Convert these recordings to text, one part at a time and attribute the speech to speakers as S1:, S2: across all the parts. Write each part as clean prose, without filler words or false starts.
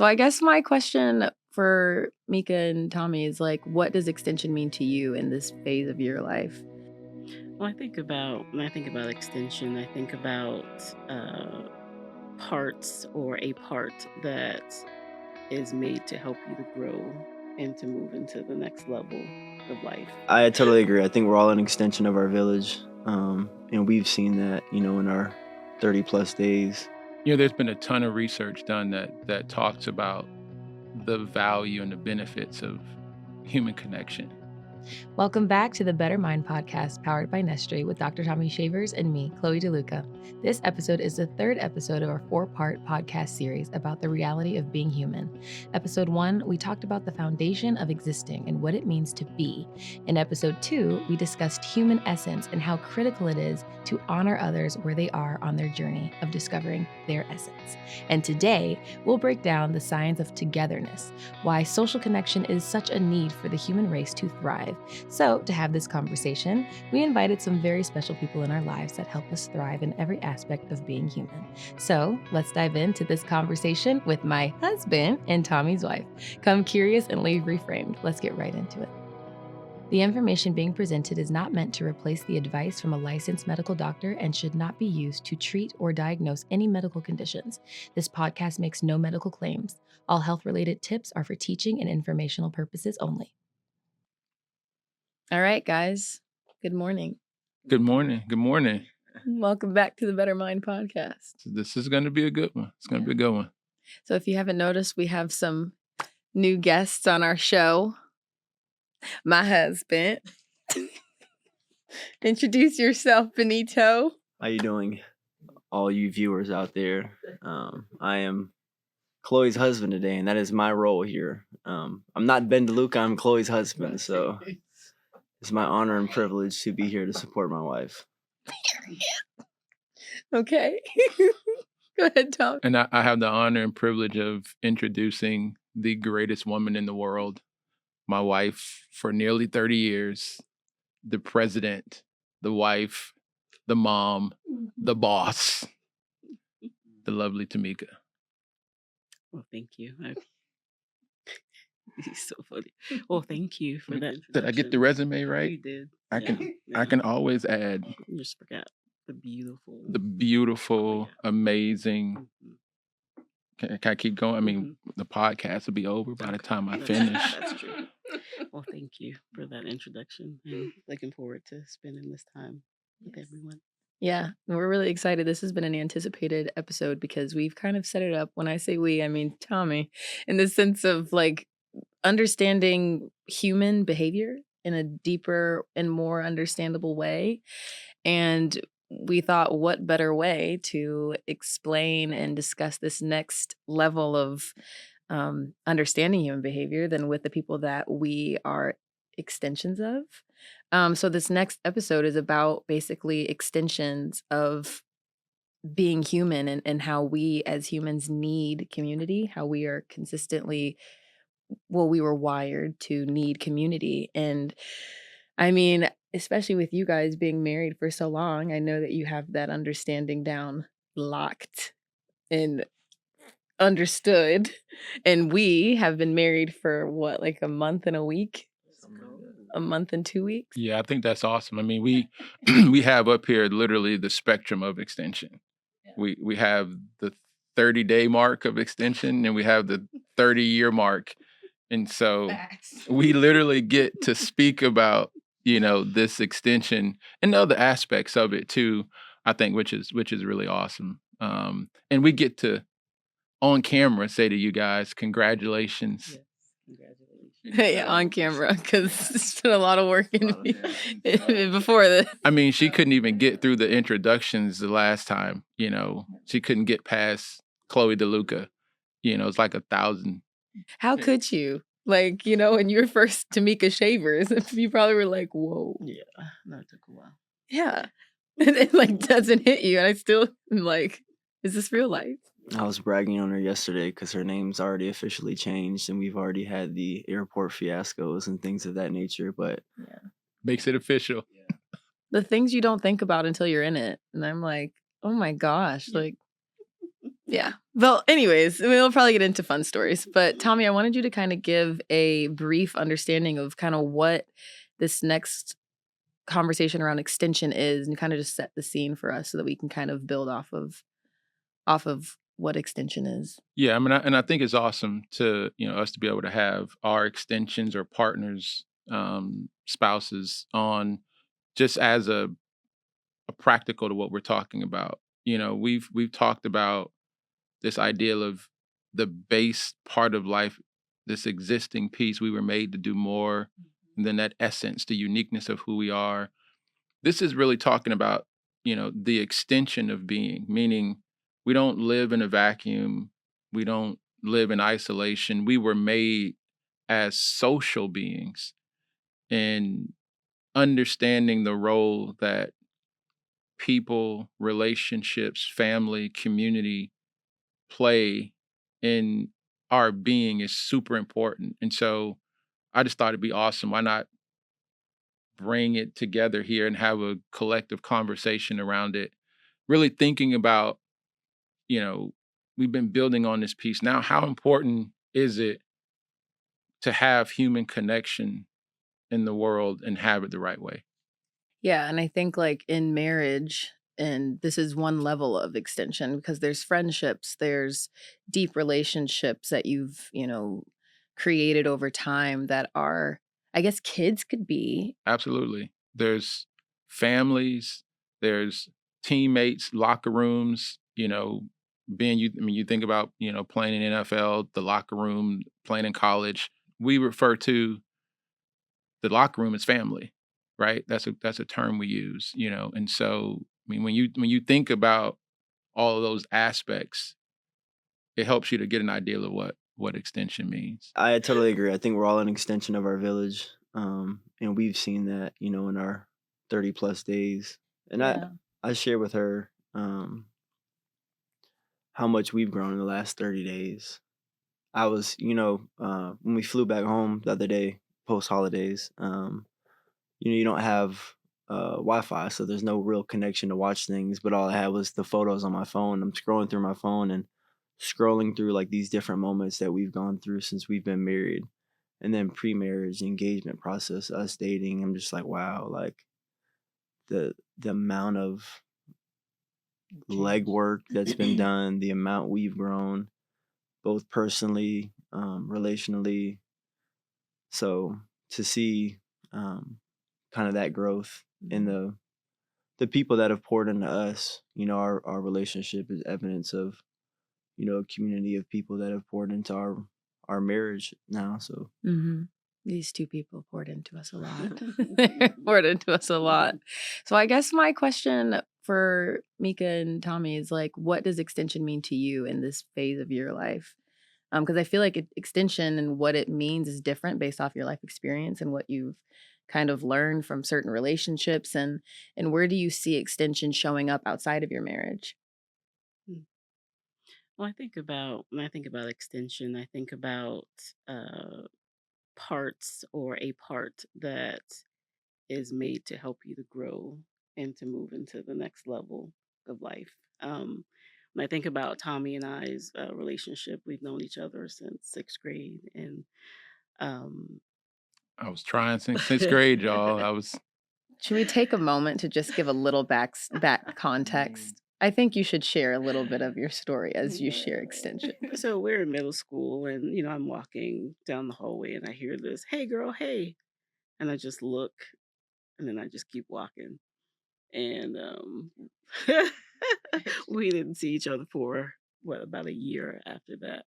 S1: So I guess my question for Mika and Tommy is like, what does extension mean to you in this phase of your life?
S2: When I think about extension, I think about parts or a part that is made to help you to grow and to move into the next level of life.
S3: I totally agree. I think we're all an extension of our village. And we've seen that, in our 30 plus days.
S4: There's been a ton of research done that talks about the value and the benefits of human connection.
S1: Welcome back to the Better Mind podcast powered by NESTRE with Dr. Tommy Shavers and me, Chloe DeLuca. This episode is the third episode of our 4-part podcast series about the reality of being human. Episode 1, we talked about the foundation of existing and what it means to be. In episode 2, we discussed human essence and how critical it is to honor others where they are on their journey of discovering their essence. And today, we'll break down the science of togetherness, why social connection is such a need for the human race to thrive. So, to have this conversation, we invited some very special people in our lives that help us thrive in every aspect of being human. So, let's dive into this conversation with my husband and Tommy's wife. Come curious and leave reframed. Let's get right into it. The information being presented is not meant to replace the advice from a licensed medical doctor and should not be used to treat or diagnose any medical conditions. This podcast makes no medical claims. All health-related tips are for teaching and informational purposes only. All right, guys. Good morning.
S4: Good morning. Good morning.
S1: Welcome back to the Better Mind podcast.
S4: This is going to be a good one. It's going to be a good one.
S1: So if you haven't noticed, we have some new guests on our show. My husband. Introduce yourself, Benito.
S3: How you doing, all you viewers out there? I am Chloe's husband today, and that is my role here. I'm not Ben DeLuca, I'm Chloe's husband, so it's my honor and privilege to be here to support my wife.
S1: Okay. Go ahead, Tom.
S4: And I have the honor and privilege of introducing the greatest woman in the world, my wife for nearly 30 years, the president, the wife, the mom, the boss, the lovely Tamika.
S2: Well, thank you. He's so funny. Well, thank you for that.
S4: Did I get the resume right?
S2: You did.
S4: I can always add.
S2: You just forgot the
S4: beautiful, amazing. Can I keep going? I mean, the podcast will be over by the time I finish.
S2: That's true. Well, thank you for that introduction, and looking forward to spending this time with everyone.
S1: Yeah, we're really excited. This has been an anticipated episode because we've kind of set it up. When I say we, I mean Tommy, in the sense of like understanding human behavior in a deeper and more understandable way. And we thought, what better way to explain and discuss this next level of understanding human behavior than with the people that we are extensions of. So this next episode is about basically extensions of being human and how we as humans need community, how we are consistently, we were wired to need community. And I mean, especially with you guys being married for so long, I know that you have that understanding down locked and understood. And we have been married for what, like a month and a week? A month and 2 weeks?
S4: Yeah, I think that's awesome. I mean, we have up here literally the spectrum of extension. Yeah. We have the 30-day mark of extension, and we have the 30-year mark. And so we literally get to speak about, this extension and other aspects of it too, I think, which is really awesome. And we get to on camera say to you guys, congratulations.
S2: Yes, congratulations.
S1: Yeah, on camera, because it's been a lot of work before this.
S4: I mean, she couldn't even get through the introductions the last time, she couldn't get past Chloe DeLuca. It's like 1,000.
S1: How could you? Like, when you were first Tamika Shavers, you probably were like, whoa.
S2: Yeah, that took a while.
S1: Yeah. It like doesn't hit you. And I still am like, is this real life?
S3: I was bragging on her yesterday because her name's already officially changed and we've already had the airport fiascos and things of that nature, but
S4: makes it official.
S1: Yeah. The things you don't think about until you're in it. And I'm like, oh my gosh, like Yeah. Well, anyways, we'll probably get into fun stories. But Tommy, I wanted you to kind of give a brief understanding of kind of what this next conversation around extension is, and kind of just set the scene for us so that we can kind of build off of what extension is.
S4: Yeah, I mean, I think it's awesome to us to be able to have our extensions or partners, spouses on just as a practical to what we're talking about. We've talked about this ideal of the base part of life, this existing piece. We were made to do more than that essence, the uniqueness of who we are. This is really talking about, the extension of being, meaning we don't live in a vacuum. We don't live in isolation. We were made as social beings, and understanding the role that people, relationships, family, community play in our being is super important. And so I just thought it'd be awesome. Why not bring it together here and have a collective conversation around it? Really thinking about, you know, we've been building on this piece. Now, how important is it to have human connection in the world and have it the right way?
S1: Yeah, and I think like in marriage, and this is one level of extension because there's friendships, there's deep relationships that you've, created over time that are, I guess kids could be.
S4: Absolutely. There's families, there's teammates, locker rooms, you think about, playing in NFL, the locker room, playing in college. We refer to the locker room as family, right? That's a term we use, And so, I mean, when you think about all of those aspects, it helps you to get an idea of what extension means.
S3: I totally agree. I think we're all an extension of our village, and we've seen that, in our 30 plus days. And
S1: Yeah.
S3: I share with her how much we've grown in the last 30 days. I was, when we flew back home the other day, post holidays, you don't have Wi-Fi, so there's no real connection to watch things. But all I had was the photos on my phone. I'm scrolling through my phone and scrolling through like these different moments that we've gone through since we've been married, and then pre-marriage engagement process, us dating. I'm just like, wow, like the amount of legwork that's been done, the amount we've grown, both personally, relationally. So to see kind of that growth in the people that have poured into us, our relationship is evidence of, a community of people that have poured into our marriage now. So
S1: These two people poured into us a lot. Poured into us a lot. So I guess my question for Mika and Tommy is like, what does extension mean to you in this phase of your life? Because I feel like extension and what it means is different based off your life experience and what you've kind of learned from certain relationships, and where do you see extension showing up outside of your marriage?
S2: Mm. Well, when I think about extension, I think about parts or a part that is made to help you to grow and to move into the next level of life. When I think about Tommy and I's relationship, we've known each other since sixth grade, and um,
S4: I was trying since sixth grade, y'all.
S1: Should we take a moment to just give a little back context? I think you should share a little bit of your story as you share extension.
S2: so we're in middle school, and I'm walking down the hallway, and I hear this, "Hey, girl, hey," and I just look, and then I just keep walking, and we didn't see each other for about a year after that.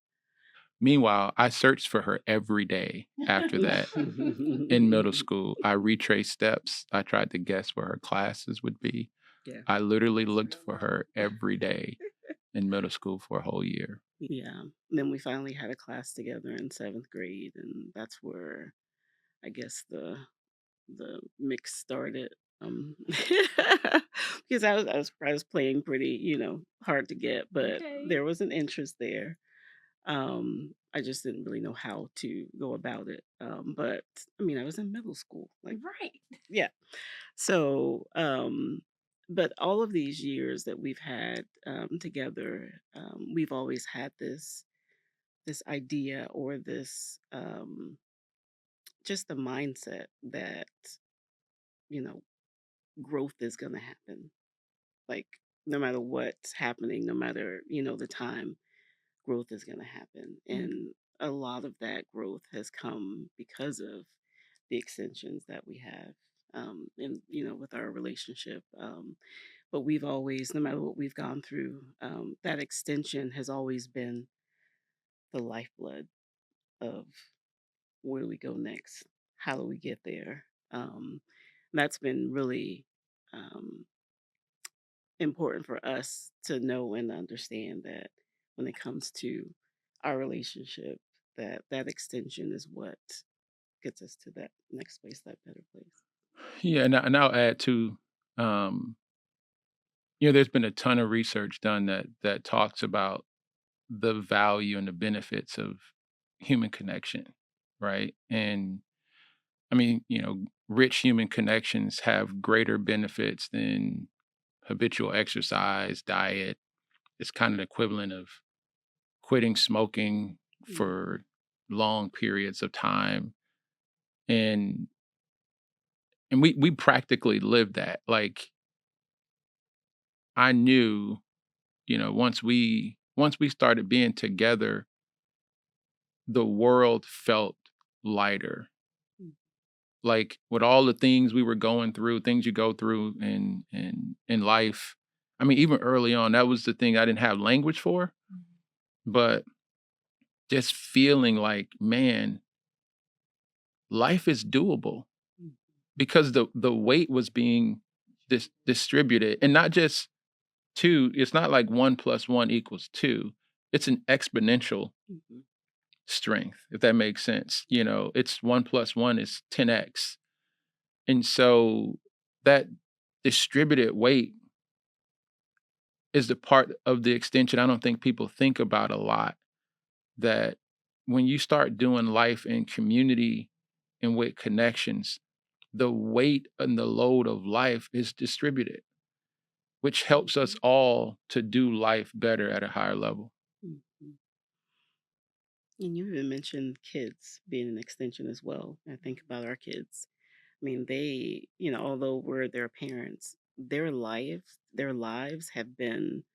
S4: Meanwhile, I searched for her every day after that in middle school. I retraced steps. I tried to guess where her classes would be.
S2: Yeah.
S4: I literally looked for her every day in middle school for a whole year.
S2: Yeah. And then we finally had a class together in seventh grade, and that's where I guess the mix started. Because I was playing pretty, hard to get, but
S1: Okay.
S2: there was an interest there. I just didn't really know how to go about it. But I mean, I was in middle school, like
S1: Right.
S2: yeah. So but all of these years that we've had together, we've always had this idea or this just the mindset that you know growth is going to happen. Like no matter what's happening, no matter the time, growth is going to happen, and a lot of that growth has come because of the extensions that we have in with our relationship. But we've always, no matter what we've gone through, that extension has always been the lifeblood of where do we go next? How do we get there? That's been really um, important for us to know and understand that when it comes to our relationship, that extension is what gets us to that next place, that better place.
S4: Yeah, and I'll add to, um, there's been a ton of research done that talks about the value and the benefits of human connection, right? And I mean, rich human connections have greater benefits than habitual exercise, diet. It's kind of the equivalent of quitting smoking
S2: Mm.
S4: for long periods of time. And we practically lived that. Like I knew, once we started being together, the world felt lighter.
S2: Mm.
S4: Like with all the things we were going through, things you go through in life. I mean, even early on, that was the thing I didn't have language for, but just feeling like, man, life is doable
S2: Mm.
S4: because the weight was being distributed, and not just two. It's not like 1 + 1 = 2. It's an exponential
S2: Mhm.
S4: strength, if that makes sense. It's 1 + 1 is 10x. And so that distributed weight is the part of the extension I don't think people think about a lot. That when you start doing life in community and with connections, the weight and the load of life is distributed, which helps us
S2: Mhm.
S4: all to do life better at a higher level.
S2: Mhm. And you even mentioned kids being an extension as well. I think about our kids. I mean, they, although we're their parents, their lives have been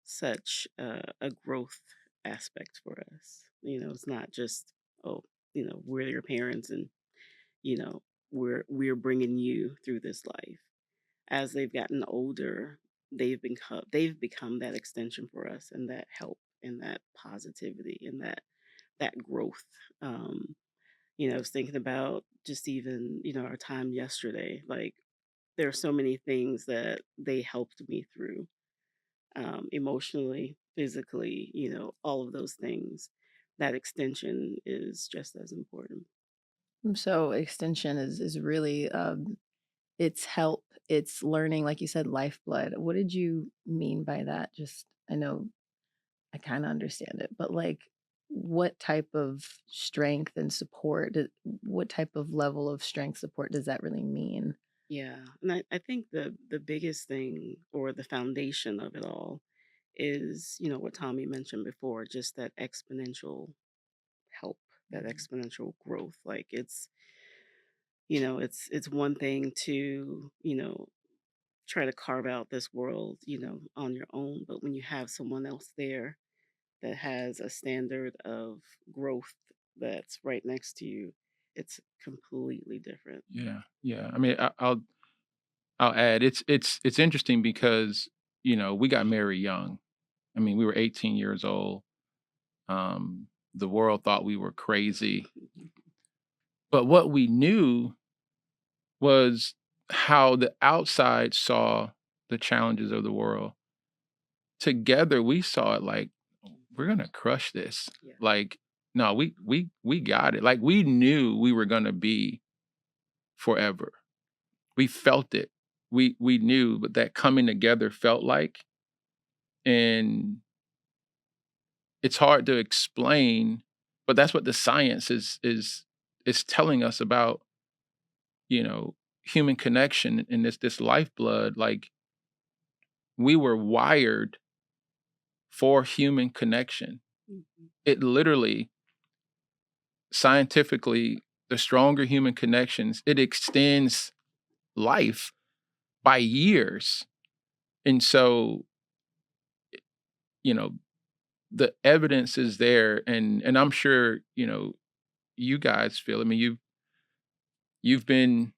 S2: such a growth aspect for us. It's not just, oh, we're your parents and, you know, we're bringing you through this life. As they've gotten older, they've become that extension for us and that help and that positivity and that growth. I was thinking about just even, our time yesterday. Like there are so many things that they helped me through emotionally, physically, all of those things. That extension is just as important.
S1: So extension is really it's help, it's learning, like you said, lifeblood. What did you mean by that? Just I know I kind of understand it, but like what type of strength and support, what type of level of strength support does that really mean?
S2: Yeah. And I think the biggest thing or the foundation of it all is, what Tommy mentioned before, just that exponential help, that exponential growth. Like it's one thing to, try to carve out this world, on your own, but when you have someone else there that has a standard of growth that's right next to you, it's completely different.
S4: Yeah, yeah. I mean, I'll add. It's interesting because we got married young. I mean, we were 18 years old. The world thought we were crazy, but what we knew was how the outside saw the challenges of the world. Together, we saw it like we're gonna crush this.
S2: Yeah.
S4: Like, no, we got it. Like we knew we were gonna be forever. We felt it. We knew what that coming together felt like, and it's hard to explain, but that's what the science is telling us about, human connection and this lifeblood. Like we were wired for human connection.
S2: Mhm.
S4: It literally, scientifically, the stronger human connections, it extends life by years. And so, you know, the evidence is there, and I'm sure, you guys feel, I mean, you've been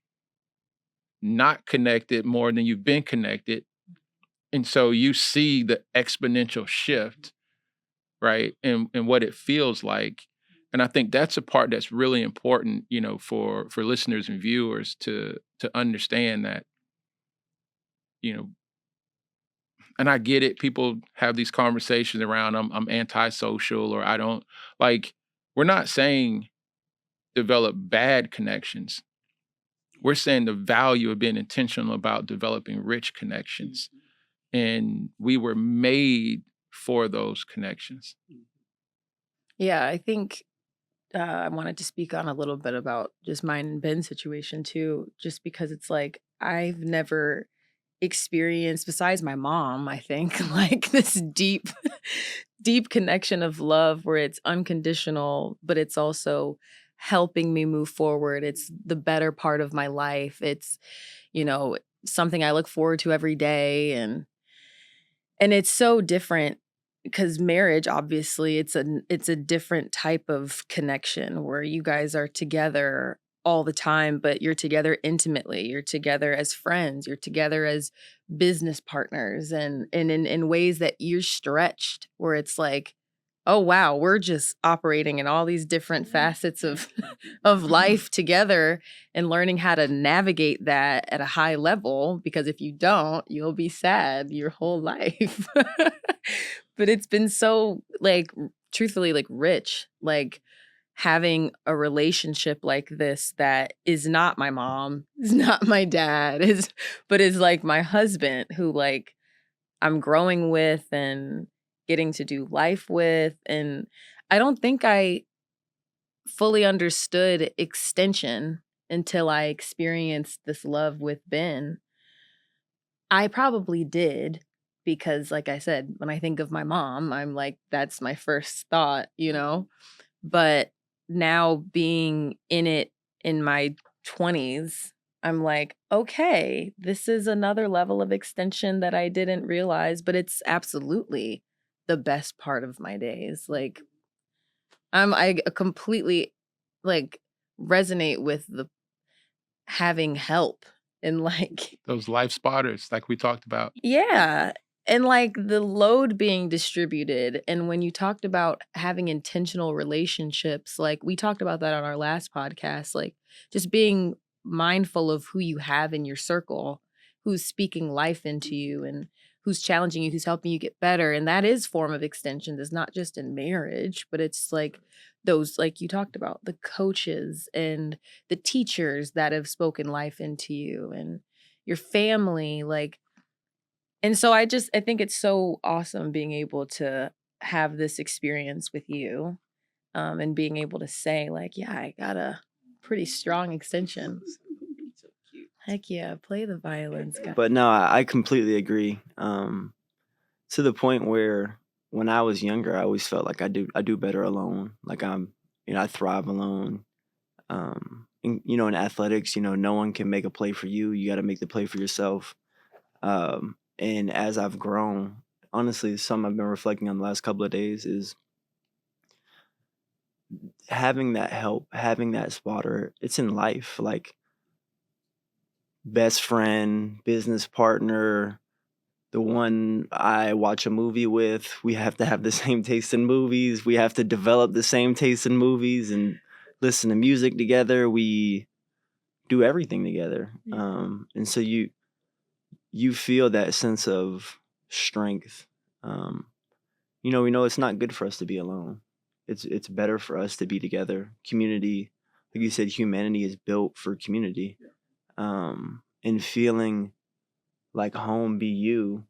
S4: not connected more than you've been connected. And so you see the exponential shift, right? And what it feels like. And I think that's a part that's really important, for listeners and viewers to understand that, you know, and I get it. People have these conversations around I'm antisocial, or I don't like, we're not saying develop bad connections. We're saying the value of being intentional about developing rich connections. And we were made for those connections.
S1: Yeah, I think I wanted to speak on a little bit about just mine and Ben's situation too, just because it's like I've never experienced, besides my mom, I think, like this deep, deep connection of love where it's unconditional, but it's also helping me move forward. It's the better part of my life. It's, you know, something I look forward to every day. And it's so different because marriage, obviously, it's a different type of connection where you guys are together all the time, but you're together intimately. You're together as friends. You're together as business partners, and in ways that you're stretched, where it's like, oh wow, we're just operating in all these different facets of of life together and learning how to navigate that at a high level, because if you don't, you'll be sad your whole life. But it's been so, like, truthfully, like, rich, like having a relationship like this that is not my mom, is not my dad, but is like my husband, who, like, I'm growing with and getting to do life with. And I don't think I fully understood extension until I experienced this love with Ben. I probably did because, like I said, when I think of my mom, I'm like, that's my first thought, you know? But now being in it in my 20s, I'm like, okay, this is another level of extension that I didn't realize, but it's absolutely the best part of my days. Like, I completely, like, resonate with the having help and, like,
S4: Those life spotters, like we talked about.
S1: yeah. And, like, the load being distributed. And when you talked about having intentional relationships, like, we talked about that on our last podcast, like, just being mindful of who you have in your circle, who's speaking life into you and who's challenging you, who's helping you get better. And that is form of extension. It's not just in marriage, but it's like those, like you talked about, the coaches and the teachers that have spoken life into you and your family, like. And so I think it's so awesome being able to have this experience with you, and being able to say, like, yeah, I got a pretty strong extension.
S2: So cute.
S1: Heck yeah, play the violins, guys.
S3: But no, I completely agree. To the point where when I was younger, I always felt like I do better alone. Like I thrive alone. In athletics, no one can make a play for you. You got to make the play for yourself. And as I've grown, honestly, something I've been reflecting on the last couple of days is having that help, having that spotter. It's in life, like best friend, business partner, the one I watch a movie with. We have to have the same taste in movies. We have to develop the same taste in movies and listen to music together. We do everything together. And so you feel that sense of strength. We know it's not good for us to be alone. It's better for us to be together. Community, like you said, humanity is built for community. And feeling like home be you,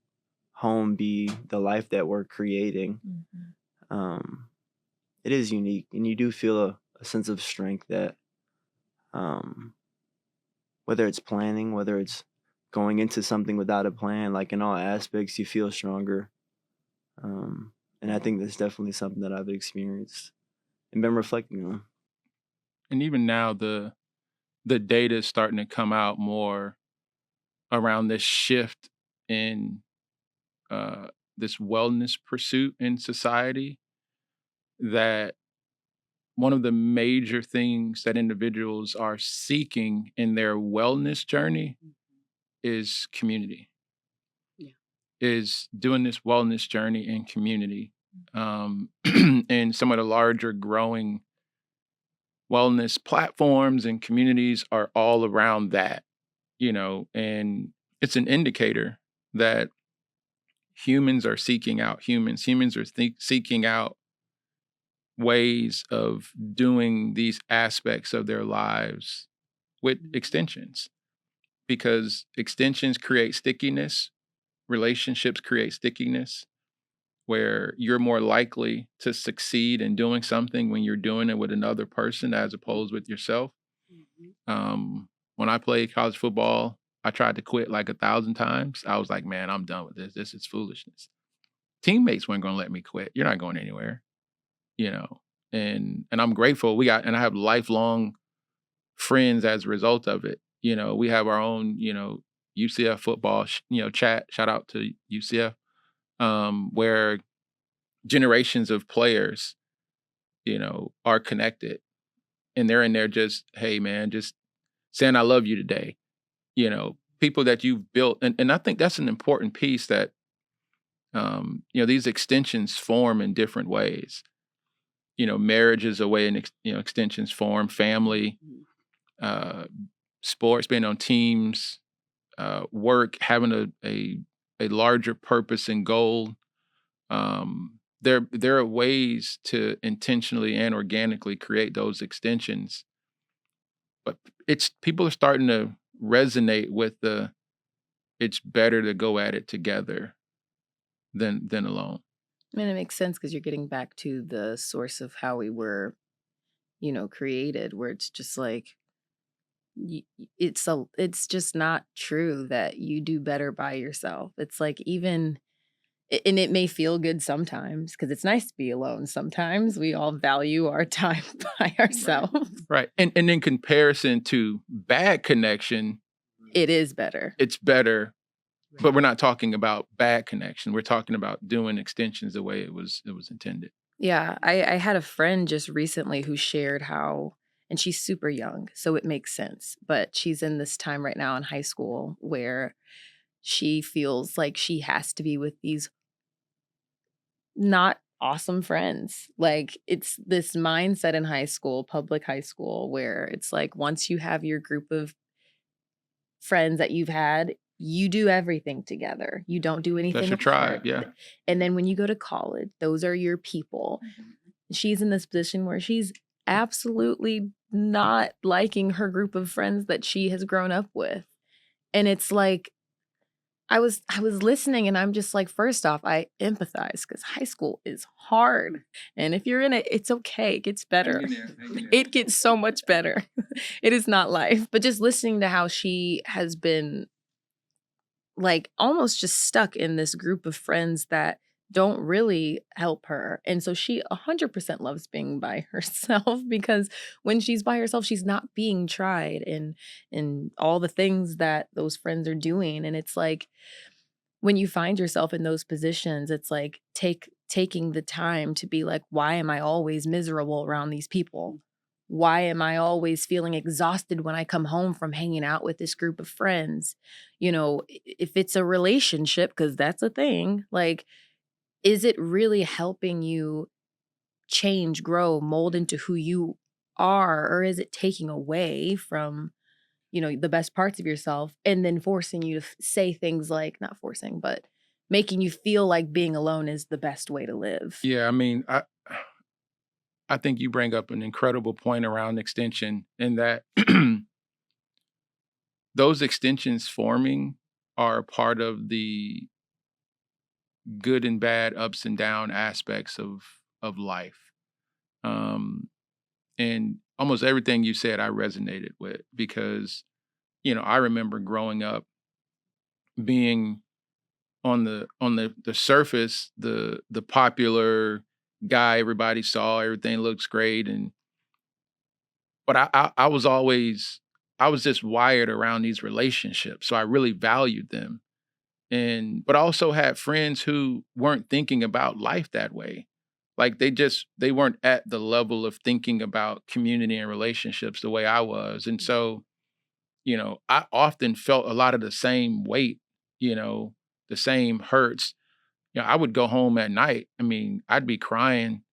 S3: home be the life that we're creating. It is unique, and you do feel a sense of strength that, whether it's planning, whether it's going into something without a plan, like in all aspects, you feel stronger. And I think that's definitely something that I've experienced and been reflecting on.
S4: And even now, the data is starting to come out more around this shift in this wellness pursuit in society, that one of the major things that individuals are seeking in their wellness journey is community,
S2: Yeah.
S4: is doing this wellness journey in community. And some of the larger growing wellness platforms and communities are all around that, and it's an indicator that humans are seeking out humans. Humans are seeking out ways of doing these aspects of their lives with extensions, because extensions create stickiness, relationships create stickiness, where you're more likely to succeed in doing something when you're doing it with another person as opposed with yourself. When I played college football, I tried to quit like 1,000 times. I was like, man, I'm done with this. This is foolishness. Teammates weren't going to let me quit. You're not going anywhere, and I'm grateful. I have lifelong friends as a result of it. We have our own, UCF football, chat. Shout out to UCF, where generations of players, are connected, and they're in there just, hey man, just saying I love you today. People that you've built, and I think that's an important piece, that these extensions form in different ways. Marriage is a way in extensions form, family, sports, being on teams, work, having a larger purpose and goal. There are ways to intentionally and organically create those extensions, but people are starting to resonate with it's better to go at it together than alone.
S1: I mean, it makes sense because you're getting back to the source of how we were, created, where it's just like, it's just not true that you do better by yourself. It's like, even, and it may feel good sometimes because it's nice to be alone. Sometimes we all value our time by ourselves.
S4: Right. And in comparison to bad connection,
S1: It is better.
S4: it's better. But we're not talking about bad connection. We're talking about doing extensions the way it was intended.
S1: Yeah, I had a friend just recently who shared how, and she's super young, so it makes sense, but she's in this time right now in high school where she feels like she has to be with these not awesome friends. Like, it's this mindset in high school, public high school, where it's like, once you have your group of friends that you've had, you do everything together. You don't do anything
S4: That's your
S1: apart.
S4: tribe, yeah.
S1: And then when you go to college, those are your people. She's in this position where she's absolutely not liking her group of friends that she has grown up with. And it's like, I was listening and I'm just like, first off, I empathize because high school is hard. And if you're in it, it's okay. It gets better.
S4: Hang in there.
S1: It gets so much better. It is not life. But just listening to how she has been like almost just stuck in this group of friends that don't really help her. And so she 100% loves being by herself because when she's by herself, she's not being tried in all the things that those friends are doing. And it's like, when you find yourself in those positions, it's like taking the time to be like, why am I always miserable around these people? Why am I always feeling exhausted when I come home from hanging out with this group of friends? If it's a relationship, because that's a thing, like, is it really helping you change, grow, mold into who you are? Or is it taking away from, the best parts of yourself and then forcing you to say things like, not forcing, but making you feel like being alone is the best way to live?
S4: Yeah, I mean, I think you bring up an incredible point around extension, in that those extensions forming are part of the good and bad, ups and down aspects of life. And almost everything you said I resonated with, because I remember growing up being on the surface, the popular guy everybody saw, everything looks great, but I was always I was just wired around these relationships, so I really valued them. But I also had friends who weren't thinking about life that way. Like they weren't at the level of thinking about community and relationships the way I was. And so, I often felt a lot of the same weight, the same hurts. I would go home at night. I mean, I'd be crying,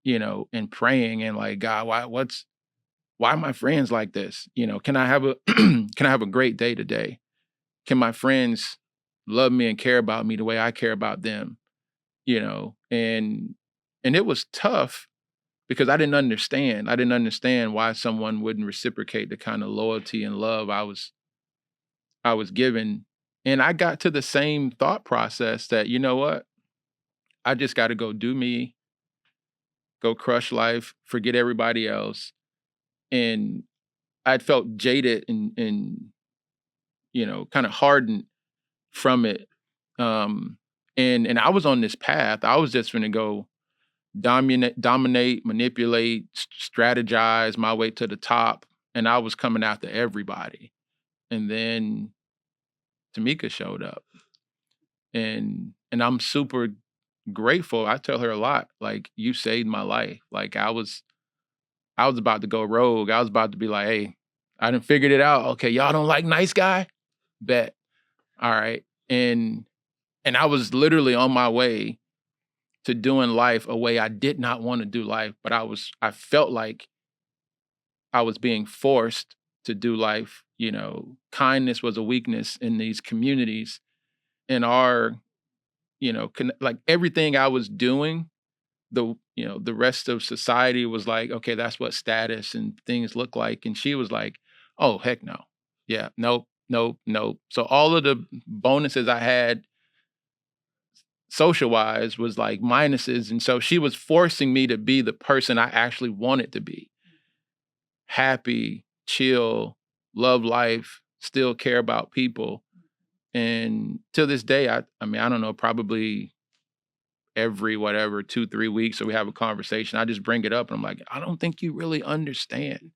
S4: and praying and like, God, why are my friends like this? Can I have a can I have a great day today? Can my friends love me and care about me the way I care about them? And it was tough because I didn't understand. I didn't understand why someone wouldn't reciprocate the kind of loyalty and love I was given. And I got to the same thought process that, you know what? I just got to go do me, go crush life, forget everybody else. And I'd felt jaded and kind of hardened from it. And I was on this path. I was just going to go dominate, manipulate, strategize my way to the top, and I was coming after everybody. And then Tamika showed up, and I'm super grateful. I tell her a lot, like, you saved my life. Like I was about to go rogue. I was about to be like, hey, I done figured it out. Okay, y'all don't like nice guy? Bet. All right. And I was literally on my way to doing life a way I did not want to do life, but I felt like I was being forced to do life. Kindness was a weakness in these communities, and like everything I was doing, the rest of society was like, okay, that's what status and things look like. And she was like, oh, heck no. Yeah, nope, nope, nope. So all of the bonuses I had social wise was like minuses. And so she was forcing me to be the person I actually wanted to be: happy, chill, love life, still care about people. And to this day, I mean, I don't know, probably every whatever 2-3 weeks, so we have a conversation, I just bring it up and I'm like, I don't think you really understand.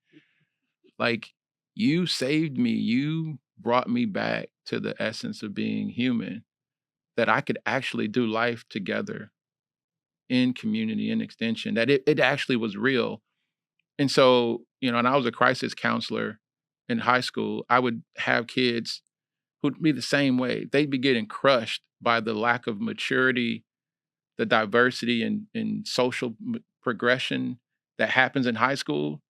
S4: Like, you saved me. You brought me back to the essence of being human, that I could actually do life together in community, in extension, that it actually was real. And so, and I was a crisis counselor in high school. I would have kids who'd be the same way. They'd be getting crushed by the lack of maturity, the diversity and social progression that happens in high school.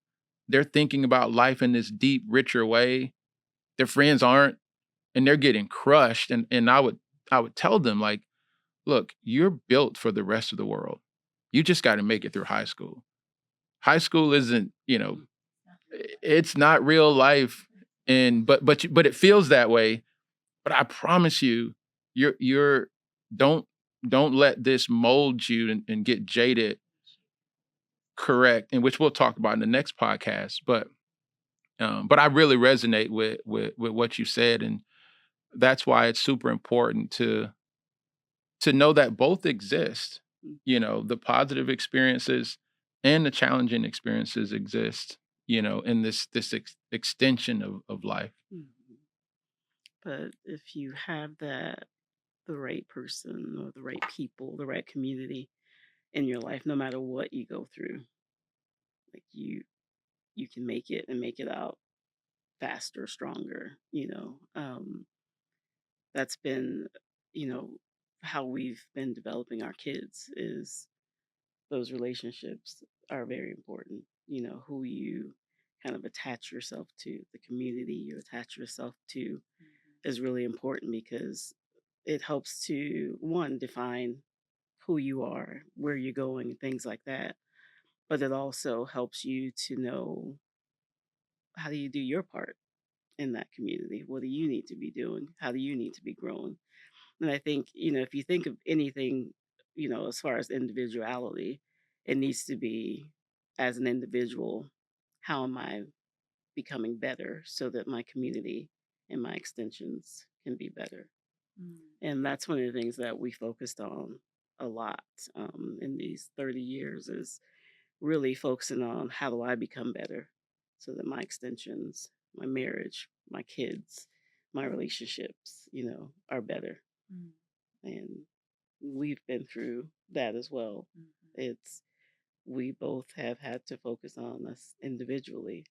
S4: They're thinking about life in this deep, richer way. Their friends aren't, and they're getting crushed. And I would tell them, like, look, you're built for the rest of the world. You just got to make it through high school. High school isn't, it's not real life. And but it feels that way. But I promise you, you're don't don't let this mold you and get jaded. Correct, and which we'll talk about in the next podcast. But I really resonate with what you said, and that's why it's super important to know that both exist. The positive experiences and the challenging experiences exist. In this extension of life.
S2: Mhm. But if you have the right person or the right people, the right community in your life, no matter what you go through, like you can make it and make it out faster, stronger. That's been, you know, how we've been developing our kids is those relationships are very important. Who you kind of attach yourself to, the community you attach yourself to is really important because it helps to, one, define who you are, where you're going, and things like that. But it also helps you to know how do you do your part in that community? What do you need to be doing? How do you need to be growing? And I think, if you think of anything, as far as individuality, it needs to be as an individual, how am I becoming better so that my community and my extensions can be better. And that's one of the things that we focused on a lot in these 30 years is really focusing on how do I become better so that my extensions, my marriage, my kids, my relationships, are better. And we've been through that as well. It's we both have had to focus on us individually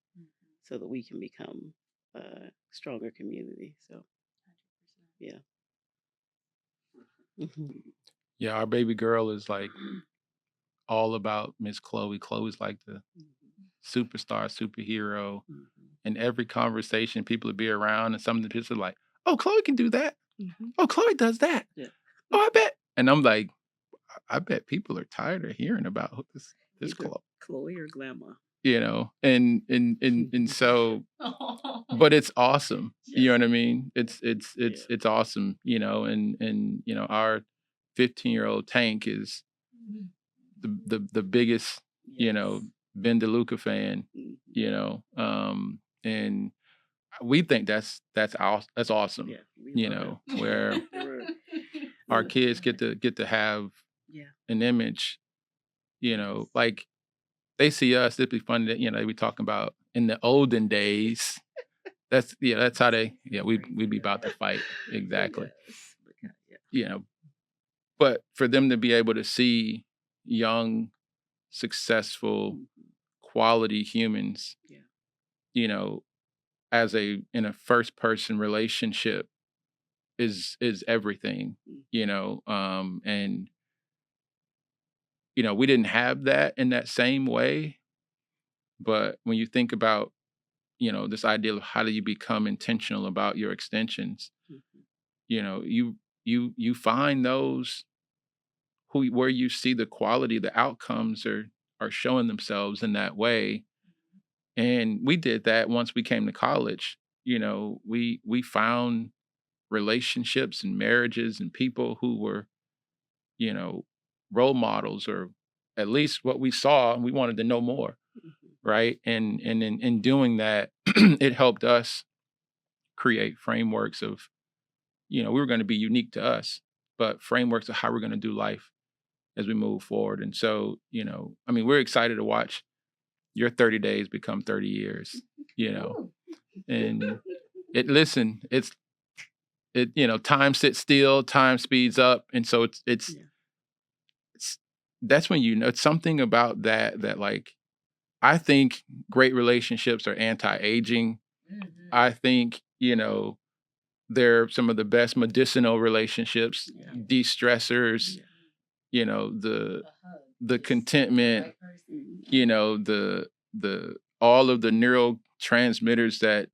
S2: so that we can become a stronger community. So, yeah.
S4: Yeah, our baby girl is like all about Miss Chloe. Chloe's like the superstar, superhero. In every conversation, people would be around, and some of the people are like, "Oh, Chloe can do that. Oh, Chloe does that.
S2: Yeah.
S4: Oh, I bet." And I'm like, I bet people are tired of hearing about this
S2: Either
S4: Chloe.
S2: Chloe or Grandma.
S4: And so, but it's awesome. You know what I mean? It's awesome. And our 15-year-old Tank is the biggest, Ben DeLuca fan. And we think that's awesome.
S2: Yeah,
S4: Where our kids get to have an image, like they see us. It'd be fun that they be talking about in the olden days. That's how they we'd be about to fight exactly. But for them to be able to see young, successful, quality humans, as in a first person relationship is everything, and we didn't have that in that same way. But when you think about, this idea of how do you become intentional about your extensions, you find those where you see the quality, the outcomes are showing themselves in that way. And we did that once we came to college. We found relationships and marriages and people who were, role models, or at least what we saw, and we wanted to know more. Right. And in doing that, it helped us create frameworks of, we were going to be unique to us, but frameworks of how we're going to do life as we move forward. And so, we're excited to watch your 30 days become 30 years, and time sits still, time speeds up. And so it's that's when it's something about that like, I think great relationships are anti-aging. I think, they're some of the best medicinal relationships, de-stressors, the contentment, the all of the neurotransmitters that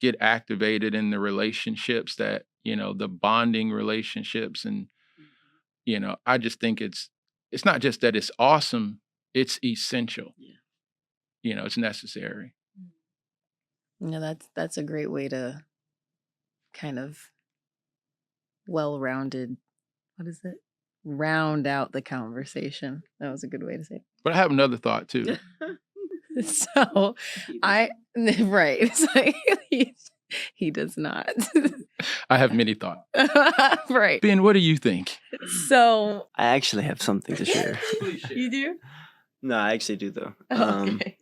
S4: get activated in the relationships, that, the bonding relationships. And, I just think it's not just that it's awesome, it's essential. It's necessary.
S1: That's a great way to kind of well-rounded, round out the conversation. That was a good way to say it.
S4: But I have another thought too.
S1: So right. It's like he does not.
S4: I have many thoughts.
S1: Right.
S4: Ben, what do you think?
S1: So
S3: I actually have something to share.
S1: You do?
S3: No, I actually do though.
S1: Okay.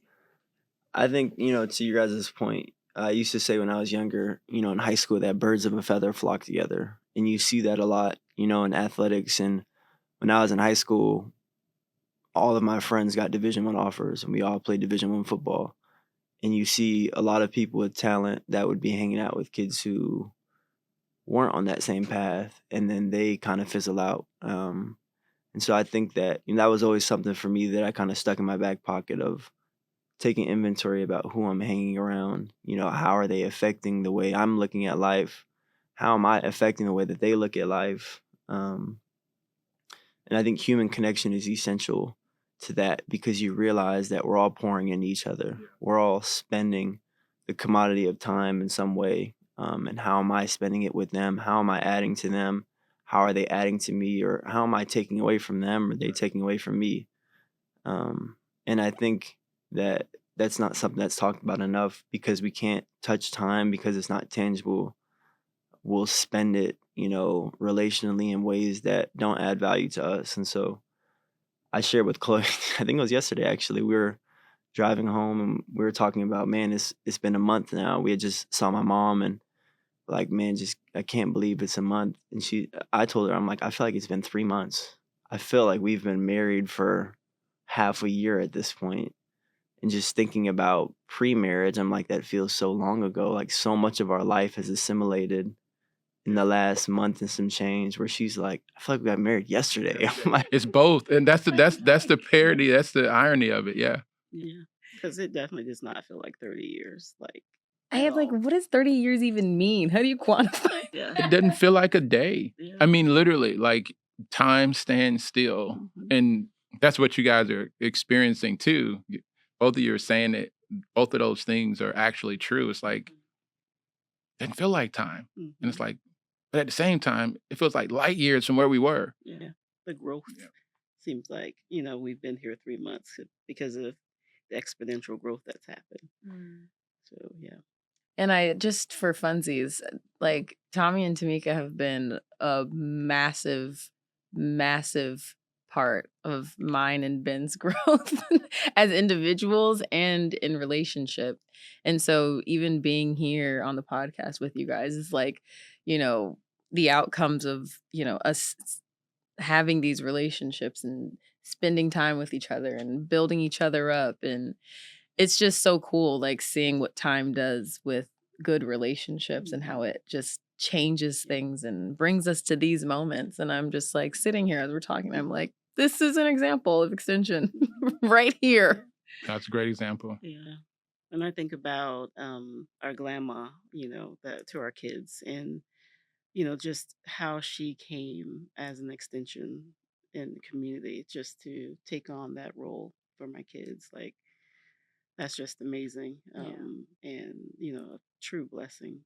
S3: I think, to your guys' point, I used to say when I was younger, in high school, that birds of a feather flock together. And you see that a lot, in athletics. And when I was in high school, all of my friends got Division I offers, and we all played Division I football. And you see a lot of people with talent that would be hanging out with kids who weren't on that same path, and then they kind of fizzle out. And so I think that that was always something for me that I kind of stuck in my back pocket of taking inventory about who I'm hanging around. How are they affecting the way I'm looking at life? How am I affecting the way that they look at life? And I think human connection is essential to that, because you realize that we're all pouring into each other. We're all spending the commodity of time in some way. And how am I spending it with them? How am I adding to them? How are they adding to me? Or how am I taking away from them? Or are they taking away from me? And I think that that's not something that's talked about enough, because we can't touch time because it's not tangible. we'll spend it, relationally in ways that don't add value to us. And so I shared with Chloe, I think it was yesterday actually, we were driving home and we were talking about, man, it's been a month now. We had just saw my mom and like, man, just I can't believe it's a month. And I told her, I'm like, I feel like it's been 3 months. I feel like we've been married for half a year at this point. And just thinking about pre-marriage, I'm like, that feels so long ago. Like so much of our life has assimilated in the last month and some change. Where she's like, I feel like we got married yesterday. I'm like,
S4: It's both, and that's the parody. That's the irony of it. Yeah.
S2: Yeah, because it definitely does not feel like 30 years. Like,
S1: I
S2: at
S1: have like,
S2: all.
S1: what does 30 years even mean? How do you quantify
S2: Yeah.
S4: It doesn't feel like a day.
S2: Yeah.
S4: I mean, literally, like time stands still, and that's what you guys are experiencing too. Both of you are saying that both of those things are actually true. It's like it doesn't feel like time, and it's like, but at the same time, it feels like light years from where we were.
S2: Yeah, the growth seems like, we've been here 3 months because of the exponential growth that's happened. So, yeah.
S1: And I just for funsies, like Tommy and Tamika have been a massive, massive part of mine and Ben's growth as individuals and in relationship. And so even being here on the podcast with you guys is like, the outcomes of, us having these relationships and spending time with each other and building each other up. And it's just so cool, like seeing what time does with good relationships and how it just changes things and brings us to these moments. And I'm just like sitting here as we're talking, I'm like, this is an example of extension right here.
S4: That's a great example.
S2: Yeah. And I think about our grandma, that to our kids and, just how she came as an extension in the community just to take on that role for my kids. Like, that's just amazing. And, a true blessing,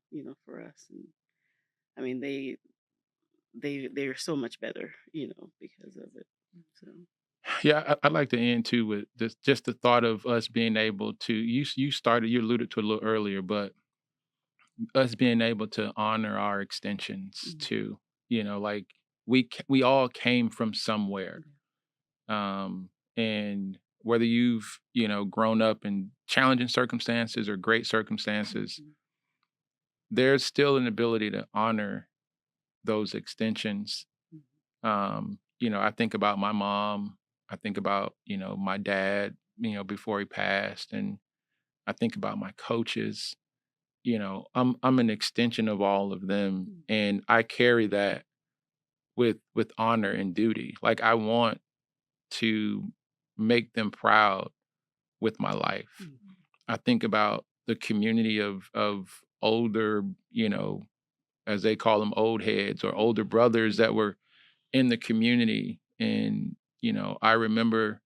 S2: for us. And I mean, they're so much better, because of it. So.
S4: Yeah, I'd like to end too with just the thought of us being able to. You alluded to it a little earlier, but us being able to honor our extensions too. Like we all came from somewhere, and whether you've grown up in challenging circumstances or great circumstances, there's still an ability to honor those extensions. I think about my mom. I think about my dad. Before he passed, and I think about my coaches. I'm an extension of all of them, and I carry that with honor and duty. Like I want to make them proud with my life. I think about the community of older, as they call them, old heads or older brothers that were in the community. And, I remember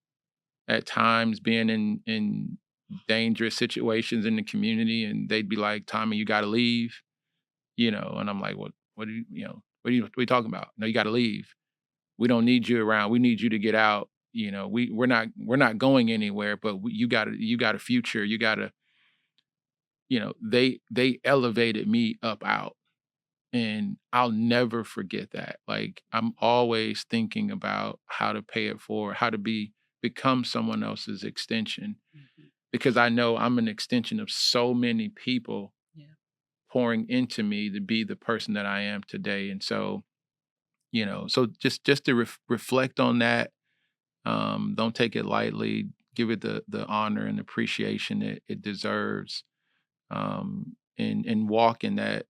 S4: at times being in dangerous situations in the community, and they'd be like, Tommy, you gotta leave, and I'm like, what are what are you talking about? No, you gotta leave. We don't need you around. We need you to get out. We're not going anywhere, but you got a future. You got to, they elevated me up out, and I'll never forget that. Like I'm always thinking about how to pay it forward, how to become someone else's extension, because I know I'm an extension of so many people pouring into me to be the person that I am today. And so, so just to reflect on that. Don't take it lightly. Give it the honor and appreciation it deserves, and walk in that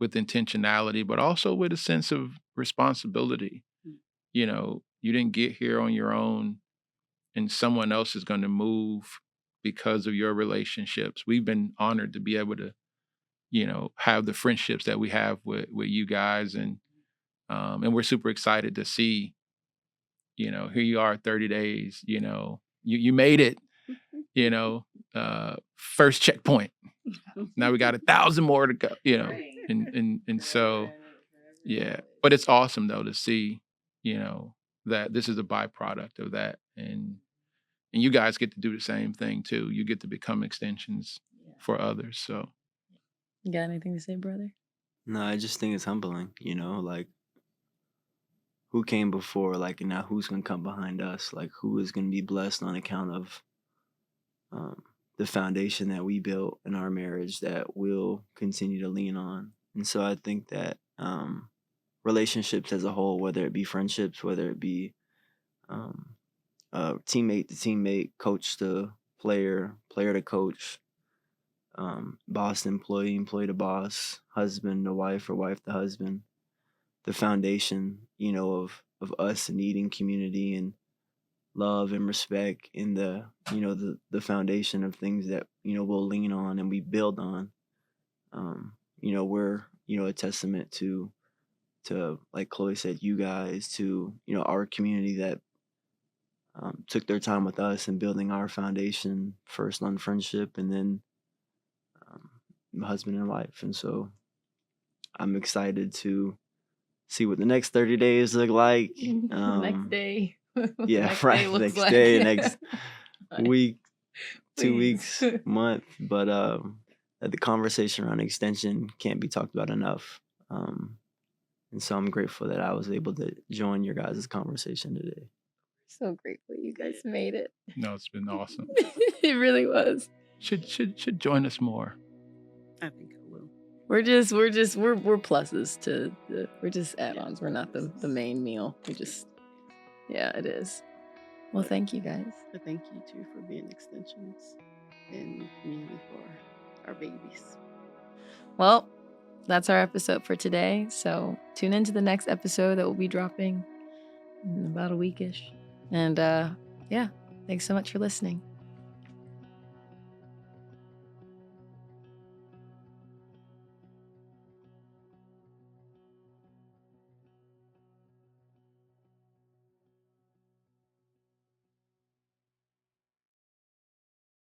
S4: with intentionality, but also with a sense of responsibility. You didn't get here on your own, and someone else is going to move because of your relationships. We've been honored to be able to, have the friendships that we have with you guys, and we're super excited to see. Here you are, 30 days. You made it. First checkpoint. Now we got 1,000 more to go. And so, yeah. But it's awesome though to see, that this is a byproduct of that, and you guys get to do the same thing too. You get to become extensions for others. So,
S1: You got anything to say, brother?
S3: No, I just think it's humbling, like who came before, like, and now who's gonna come behind us? Like, who is gonna be blessed on account of the foundation that we built in our marriage that we'll continue to lean on. And so I think that relationships as a whole, whether it be friendships, whether it be um, teammate to teammate, coach to player, player to coach, boss to employee, employee to boss, husband to wife, or wife to husband, the foundation, of us needing community and love and respect in the foundation of things that we'll lean on and we build on. We're a testament to like Chloe said, you guys, to our community that took their time with us and building our foundation first on friendship and then husband and wife. And so I'm excited to see what the next 30 days look like.
S1: Next day.
S3: Yeah,
S1: Next
S3: right.
S1: day looks
S3: Next
S1: like.
S3: day, next week, 2
S1: Please.
S3: weeks, month. But the conversation around extension can't be talked about enough. And so I'm grateful that I was able to join your guys' conversation today.
S1: So grateful you guys made it.
S4: No, it's been awesome.
S1: It really was.
S4: Should join us more.
S2: I think I will.
S1: We're pluses to we're just add-ons. We're not the main meal. Yeah, it is. Well, thank you guys.
S2: But thank you too for being extensions and community for our babies.
S1: Well, that's our episode for today. So tune into the next episode that will be dropping in about a weekish. And yeah, thanks so much for listening.